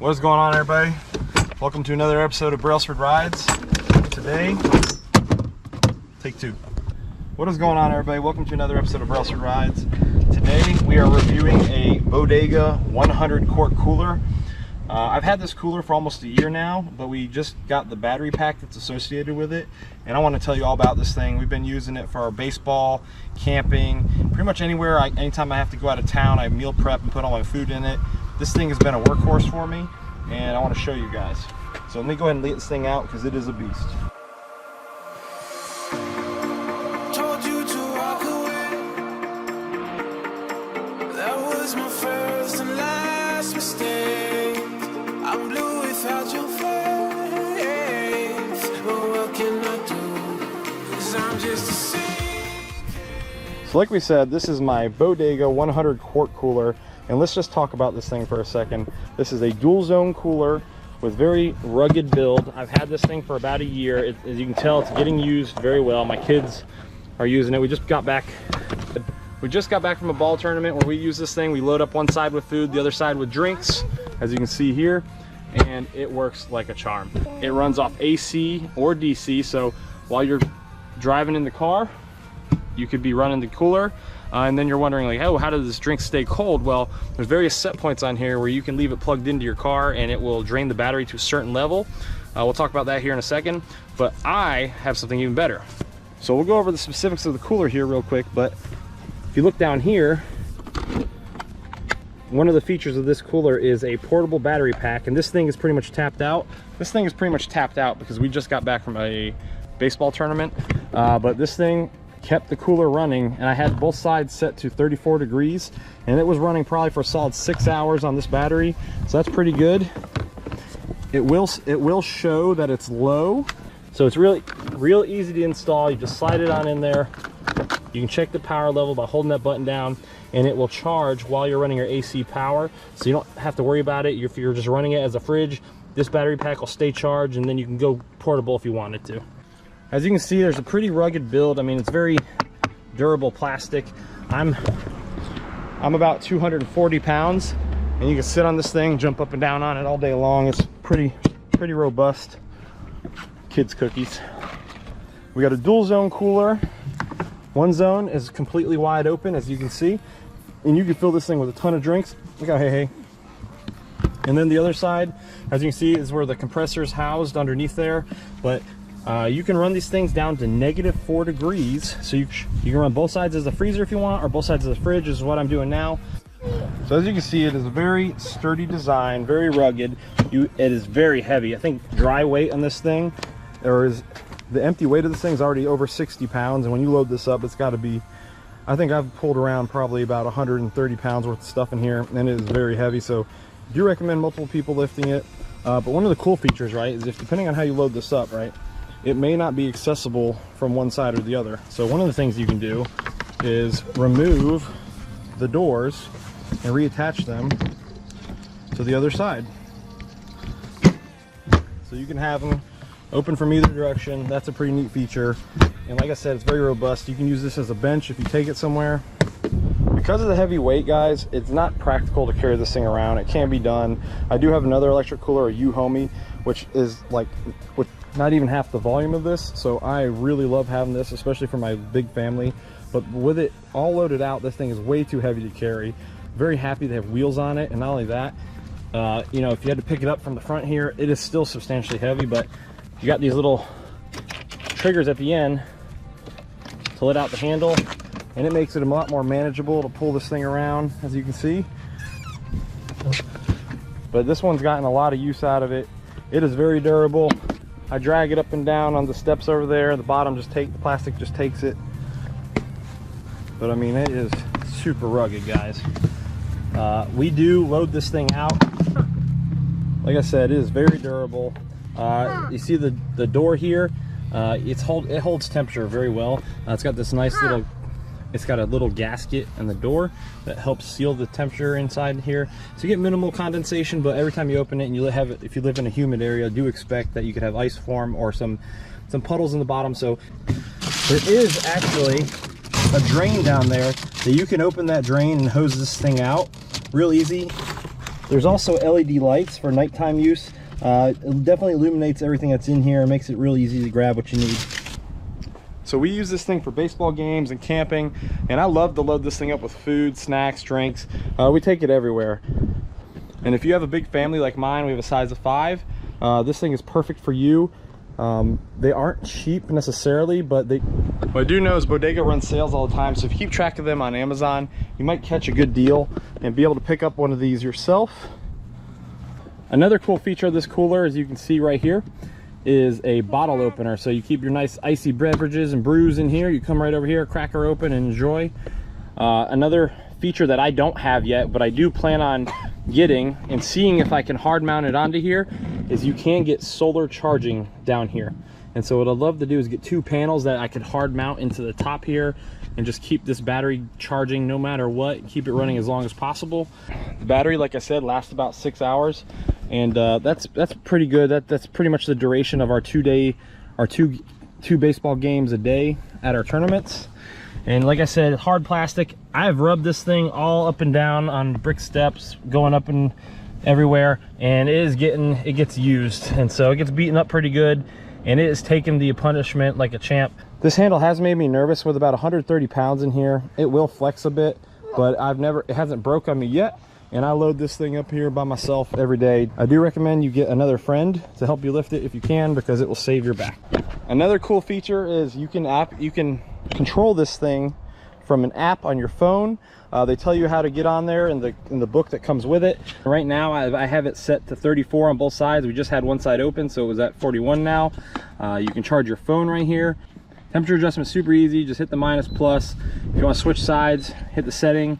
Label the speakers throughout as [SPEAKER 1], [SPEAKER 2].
[SPEAKER 1] What is going on, everybody? Welcome to another episode of Brailsford Rides. Today, take two. What is going on, everybody? Welcome to another episode of Brailsford Rides. Today we are reviewing a Bodega 100 quart cooler. I've had this cooler for almost a year now, but we just got the battery pack that's associated with it, and I want to tell you all about this thing. We've been using it for our baseball, camping, pretty much anywhere. Anytime I have to go out of town, I meal prep and put all my food in it. This thing has been a workhorse for me, and I want to show you guys. So let me go ahead and lay this thing out because it is a beast.
[SPEAKER 2] Told you to walk away. That was my first and last mistake. I'm blue without your face. But what can I do? 'Cause I'm just a sinking.
[SPEAKER 1] So like we said, this is my Bodega 100 quart cooler. And let's just talk about this thing for a second. This is a dual zone cooler with very rugged build. I've had this thing for about a year. As you can tell, it's getting used very well. My kids are using it. We just got back from a ball tournament where we use this thing. We load up one side with food, the other side with drinks, as you can see here, and it works like a charm. It runs off AC or DC, so while you're driving in the car, you could be running the cooler. And then you're wondering, like, oh, how does this drink stay cold? Well, there's various set points on here where you can leave it plugged into your car and it will drain the battery to a certain level. We'll talk about that here in a second, but I have something even better. So we'll go over the specifics of the cooler here real quick, but if you look down here, one of the features of this cooler is a portable battery pack, and this thing is pretty much tapped out. This thing is pretty much tapped out because we just got back from a baseball tournament, but this thing kept the cooler running, and I had both sides set to 34 degrees, and it was running probably for a solid 6 hours on this battery, so that's pretty good. It will show that it's low, so it's real easy to install. You just slide it on in there. You can check the power level by holding that button down, and it will charge while you're running your AC power, so you don't have to worry about it. If you're just running it as a fridge, this battery pack will stay charged, and then you can go portable if you wanted to. As you can see, there's a pretty rugged build. I mean, it's very durable plastic. I'm about 240 pounds, and you can sit on this thing, jump up and down on it all day long. It's pretty robust. Kids cookies. We got a dual zone cooler. One zone is completely wide open, as you can see, and you can fill this thing with a ton of drinks. Look out, hey. And then the other side, as you can see, is where the compressor is housed underneath there. But you can run these things down to -4 degrees, so you can run both sides as a freezer if you want, or both sides as a fridge, is what I'm doing now. So as you can see, it is a very sturdy design, very rugged. It is very heavy. I think dry weight on this thing, the empty weight of this thing is already over 60 pounds, and when you load this up, it's got to be, I think I've pulled around probably about 130 pounds worth of stuff in here, and it is very heavy, so I do recommend multiple people lifting it. But one of the cool features, right, is if depending on how you load this up, right, it may not be accessible from one side or the other. So one of the things you can do is remove the doors and reattach them to the other side. So you can have them open from either direction. That's a pretty neat feature. And like I said, it's very robust. You can use this as a bench if you take it somewhere. Because of the heavy weight, guys, it's not practical to carry this thing around. It can be done. I do have another electric cooler, a U-Homie, which is like not even half the volume of this, so I really love having this, especially for my big family. But with it all loaded out, this thing is way too heavy to carry. Very happy to have wheels on it, and not only that, you know, if you had to pick it up from the front here, it is still substantially heavy, but you got these little triggers at the end to let out the handle, and it makes it a lot more manageable to pull this thing around, as you can see. But this one's gotten a lot of use out of it. It is very durable. I drag it up and down on the steps over there. The bottom the plastic just takes it. But I mean, it is super rugged, guys. We do load this thing out. Like I said, it is very durable. You see the door here? It holds temperature very well. It's got this nice little, it's got a little gasket in the door that helps seal the temperature inside here. So you get minimal condensation, but every time you open it and you have it, if you live in a humid area, do expect that you could have ice form or some puddles in the bottom. So there is actually a drain down there that you can open that drain and hose this thing out real easy.
[SPEAKER 3] There's also LED lights for nighttime use. It definitely illuminates everything that's in here and makes it really easy to grab what you need.
[SPEAKER 1] So we use this thing for baseball games and camping, and I love to load this thing up with food, snacks, drinks. We take it everywhere. And if you have a big family like mine, we have a size of 5, this thing is perfect for you. They aren't cheap necessarily, but what I do know is Bodega runs sales all the time, so if you keep track of them on Amazon, you might catch a good deal and be able to pick up one of these yourself. Another cool feature of this cooler, as you can see right here, is a bottle opener. So you keep your nice icy beverages and brews in here. You come right over here, crack her open and enjoy. Another feature that I don't have yet, but I do plan on getting and seeing if I can hard mount it onto here, is you can get solar charging down here. And so what I'd love to do is get 2 panels that I could hard mount into the top here and just keep this battery charging no matter what, keep it running as long as possible. The battery, like I said, lasts about 6 hours, and that's pretty good. That's pretty much the duration of our two baseball games a day at our tournaments. And like I said, hard plastic. I've rubbed this thing all up and down on brick steps, going up and everywhere, and it gets used, and so it gets beaten up pretty good, and it is taking the punishment like a champ. This handle has made me nervous. With about 130 pounds in here, it will flex a bit, but it hasn't broke on me yet, and I load this thing up here by myself every day. I do recommend you get another friend to help you lift it if you can, because it will save your back. Another cool feature is you can control this thing from an app on your phone. They tell you how to get on there in the book that comes with it. Right now I have it set to 34 on both sides. We just had one side open, so it was at 41 now. You can charge your phone right here. Temperature adjustment super easy. Just hit the minus plus. If you want to switch sides, hit the setting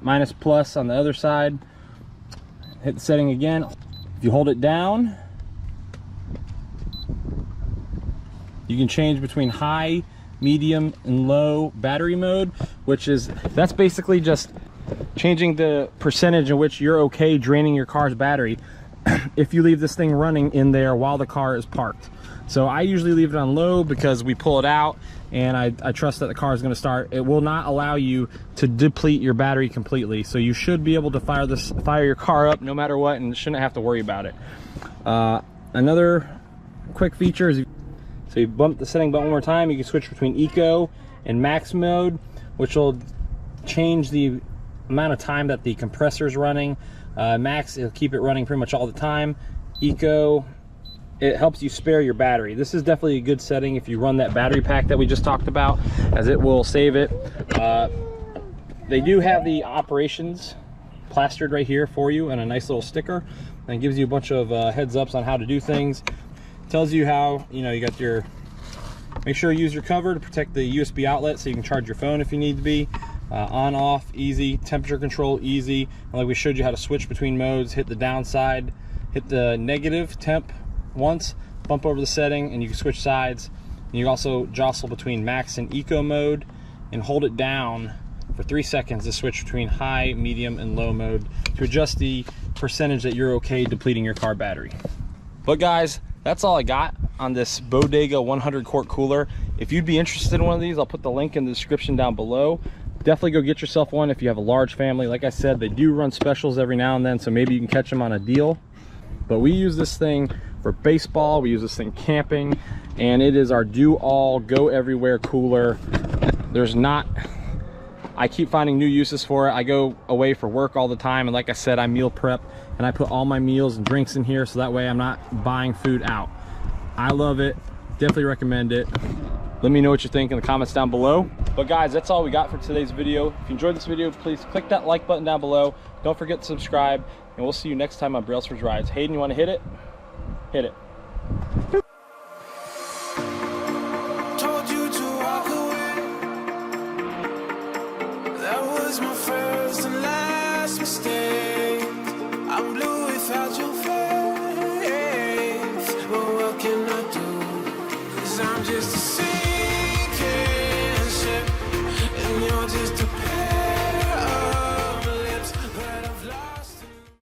[SPEAKER 1] minus plus on the other side. Hit the setting again. If you hold it down, you can change between high, medium, and low battery mode, that's basically just changing the percentage in which you're okay draining your car's battery if you leave this thing running in there while the car is parked. So I usually leave it on low because we pull it out and I trust that the car is going to start. It will not allow you to deplete your battery completely, so you should be able to fire your car up no matter what and shouldn't have to worry about it. Another quick feature is, so you bump the setting button one more time, you can switch between eco and max mode, which will change the amount of time that the compressor is running. Max, it'll keep it running pretty much all the time. Eco, it helps you spare your battery. This is definitely a good setting if you run that battery pack that we just talked about, as it will save it. They do have the operations plastered right here for you and a nice little sticker, and it gives you a bunch of heads ups on how to do things. Tells you how, you got your, make sure you use your cover to protect the USB outlet so you can charge your phone if you need to be. On, off, easy. Temperature control, easy. And like we showed you how to switch between modes, hit the downside, hit the negative temp once, bump over the setting, and you can switch sides. And you can also jostle between max and eco mode, and hold it down for 3 seconds to switch between high, medium, and low mode to adjust the percentage that you're okay depleting your car battery. But guys, that's all I got on this Bodega 100 quart cooler. If you'd be interested in one of these, I'll put the link in the description down below. Definitely go get yourself one if you have a large family. Like I said, they do run specials every now and then, so maybe you can catch them on a deal. But we use this thing for baseball, we use this thing camping, and it is our do-all, go-everywhere cooler. I keep finding new uses for it. I go away for work all the time, and like I said, I meal prep, and I put all my meals and drinks in here, so that way I'm not buying food out. I love it, definitely recommend it. Let me know what you think in the comments down below. But guys, that's all we got for today's video. If you enjoyed this video, please click that like button down below. Don't forget to subscribe, and we'll see you next time on Brailsford's Rides. Hayden, you want to hit it? Hit it.